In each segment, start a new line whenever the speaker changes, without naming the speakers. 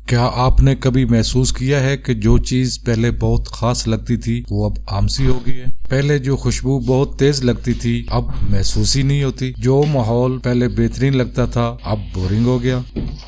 کیا آپ نے کبھی محسوس کیا ہے کہ جو چیز پہلے بہت خاص لگتی تھی وہ اب عام سی ہو گئی ہے؟ پہلے جو خوشبو بہت تیز لگتی تھی اب محسوس ہی نہیں ہوتی، جو ماحول پہلے بہترین لگتا تھا اب بورنگ ہو گیا،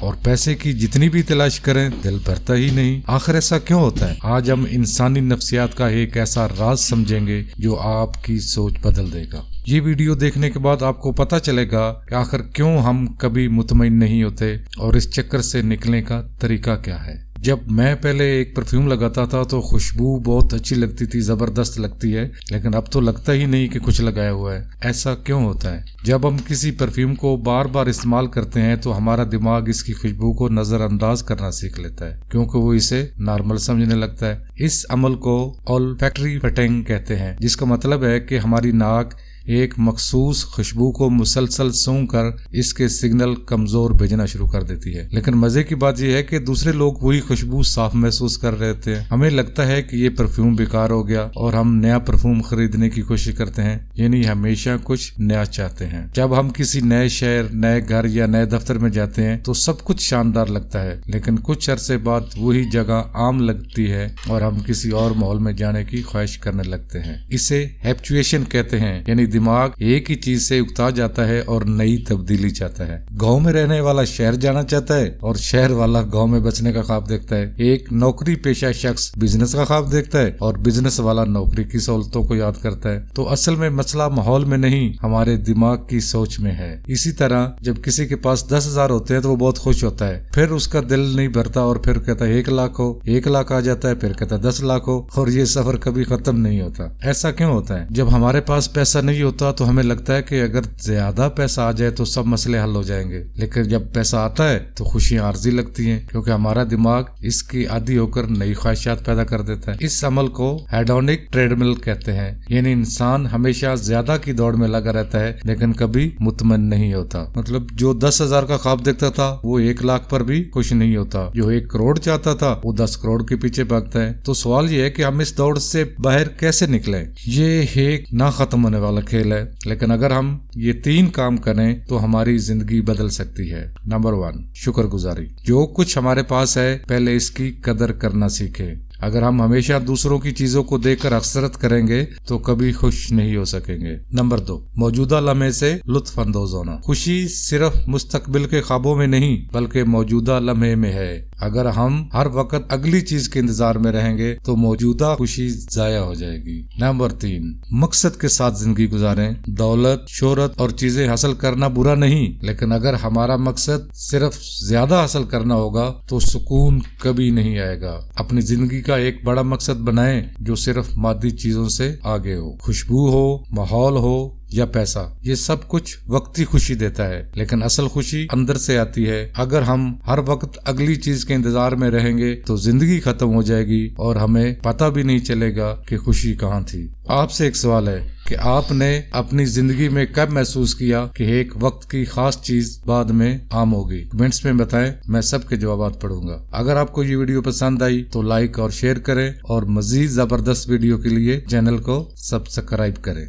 اور پیسے کی جتنی بھی تلاش کریں دل بھرتا ہی نہیں۔ آخر ایسا کیوں ہوتا ہے؟ آج ہم انسانی نفسیات کا ایک ایسا راز سمجھیں گے جو آپ کی سوچ بدل دے گا۔ یہ ویڈیو دیکھنے کے بعد آپ کو پتا چلے گا کہ آخر کیوں ہم کبھی مطمئن نہیں ہوتے اور اس چکر سے نکلنے کا طریقہ کیا ہے۔ جب میں پہلے ایک پرفیوم لگاتا تھا تو خوشبو بہت اچھی لگتی تھی، زبردست لگتی ہے، لیکن اب تو لگتا ہی نہیں کہ کچھ لگایا ہوا ہے۔ ایسا کیوں ہوتا ہے؟ جب ہم کسی پرفیوم کو بار بار استعمال کرتے ہیں تو ہمارا دماغ اس کی خوشبو کو نظر انداز کرنا سیکھ لیتا ہے، کیونکہ وہ اسے نارمل سمجھنے لگتا ہے۔ اس عمل کو olfactory patterning کہتے ہیں، جس کا مطلب ہے کہ ہماری ناک ایک مخصوص خوشبو کو مسلسل سونگھ کر اس کے سگنل کمزور بھیجنا شروع کر دیتی ہے۔ لیکن مزے کی بات یہ ہے کہ دوسرے لوگ وہی خوشبو صاف محسوس کر رہے تھے۔ ہمیں لگتا ہے کہ یہ پرفیوم بیکار ہو گیا اور ہم نیا پرفیوم خریدنے کی کوشش کرتے ہیں، یعنی ہمیشہ کچھ نیا چاہتے ہیں۔ جب ہم کسی نئے شہر، نئے گھر یا نئے دفتر میں جاتے ہیں تو سب کچھ شاندار لگتا ہے، لیکن کچھ عرصے بعد وہی جگہ عام لگتی ہے اور ہم کسی اور ماحول میں جانے کی خواہش کرنے لگتے ہیں۔ اسے ہیبچویشن کہتے ہیں، یعنی دماغ ایک ہی چیز سے اکتا جاتا ہے اور نئی تبدیلی چاہتا ہے۔ گاؤں میں رہنے والا شہر جانا چاہتا ہے اور شہر والا گاؤں میں بچنے کا خواب دیکھتا ہے۔ ایک نوکری پیشہ شخص بزنس کا خواب دیکھتا ہے اور بزنس والا نوکری کی سہولتوں کو یاد کرتا ہے۔ تو اصل میں مسئلہ ماحول میں نہیں، ہمارے دماغ کی سوچ میں ہے۔ اسی طرح جب کسی کے پاس 10,000 ہوتے ہیں تو وہ بہت خوش ہوتا ہے، پھر اس کا دل نہیں بھرتا اور پھر کہتا ہے 1,00,000 ہو، 1,00,000 آ جاتا ہے، پھر کہتا ہے 10,00,000 ہو، اور یہ سفر کبھی ختم نہیں ہوتا۔ ایسا کیوں ہوتا ہے؟ جب ہمارے پاس پیسہ نہیں ہوتا تو ہمیں لگتا ہے کہ اگر زیادہ پیسہ آ جائے تو سب مسئلے حل ہو جائیں گے، لیکن جب پیسہ آتا ہے تو خوشیاں عارضی لگتی ہیں، کیونکہ ہمارا دماغ اس کی عادی ہو کر نئی خواہشات پیدا کر دیتا ہے۔ اس عمل کو ہیڈونک ٹریڈمل کہتے ہیں، یعنی انسان ہمیشہ زیادہ کی دوڑ میں لگا رہتا ہے لیکن کبھی مطمئن نہیں ہوتا۔ مطلب جو 10,000 کا خواب دیکھتا تھا وہ 1,00,000 پر بھی خوش نہیں ہوتا، جو 1 کروڑ چاہتا تھا وہ 10 کروڑ کے پیچھے بھاگتا ہے۔ تو سوال یہ ہے کہ ہم اس دوڑ سے باہر کیسے نکلیں؟ یہ ایک نہ ختم ہونے والا کھیل ہے، لیکن اگر ہم یہ 3 کام کریں تو ہماری زندگی بدل سکتی ہے۔ نمبر 1، شکر گزاری۔ جو کچھ ہمارے پاس ہے پہلے اس کی قدر کرنا سیکھیں۔ اگر ہم ہمیشہ دوسروں کی چیزوں کو دیکھ کر حسرت کریں گے تو کبھی خوش نہیں ہو سکیں گے۔ نمبر 2، موجودہ لمحے سے لطف اندوز ہونا۔ خوشی صرف مستقبل کے خوابوں میں نہیں بلکہ موجودہ لمحے میں ہے۔ اگر ہم ہر وقت اگلی چیز کے انتظار میں رہیں گے تو موجودہ خوشی ضائع ہو جائے گی۔ نمبر 3، مقصد کے ساتھ زندگی گزاریں۔ دولت، شہرت اور چیزیں حاصل کرنا برا نہیں، لیکن اگر ہمارا مقصد صرف زیادہ حاصل کرنا ہوگا تو سکون کبھی نہیں آئے گا۔ اپنی زندگی کا ایک بڑا مقصد بنائیں جو صرف مادی چیزوں سے آگے ہو۔ خوشبو ہو، ماحول ہو یا پیسہ، یہ سب کچھ وقتی خوشی دیتا ہے، لیکن اصل خوشی اندر سے آتی ہے۔ اگر ہم ہر وقت اگلی چیز کے انتظار میں رہیں گے تو زندگی ختم ہو جائے گی اور ہمیں پتہ بھی نہیں چلے گا کہ خوشی کہاں تھی۔ آپ سے ایک سوال ہے کہ آپ نے اپنی زندگی میں کب محسوس کیا کہ ایک وقت کی خاص چیز بعد میں عام ہوگی؟ کمنٹس میں بتائیں، میں سب کے جوابات پڑھوں گا۔ اگر آپ کو یہ ویڈیو پسند آئی تو لائک اور شیئر کریں، اور مزید زبردست ویڈیو کے لیے چینل کو سبسکرائب کریں۔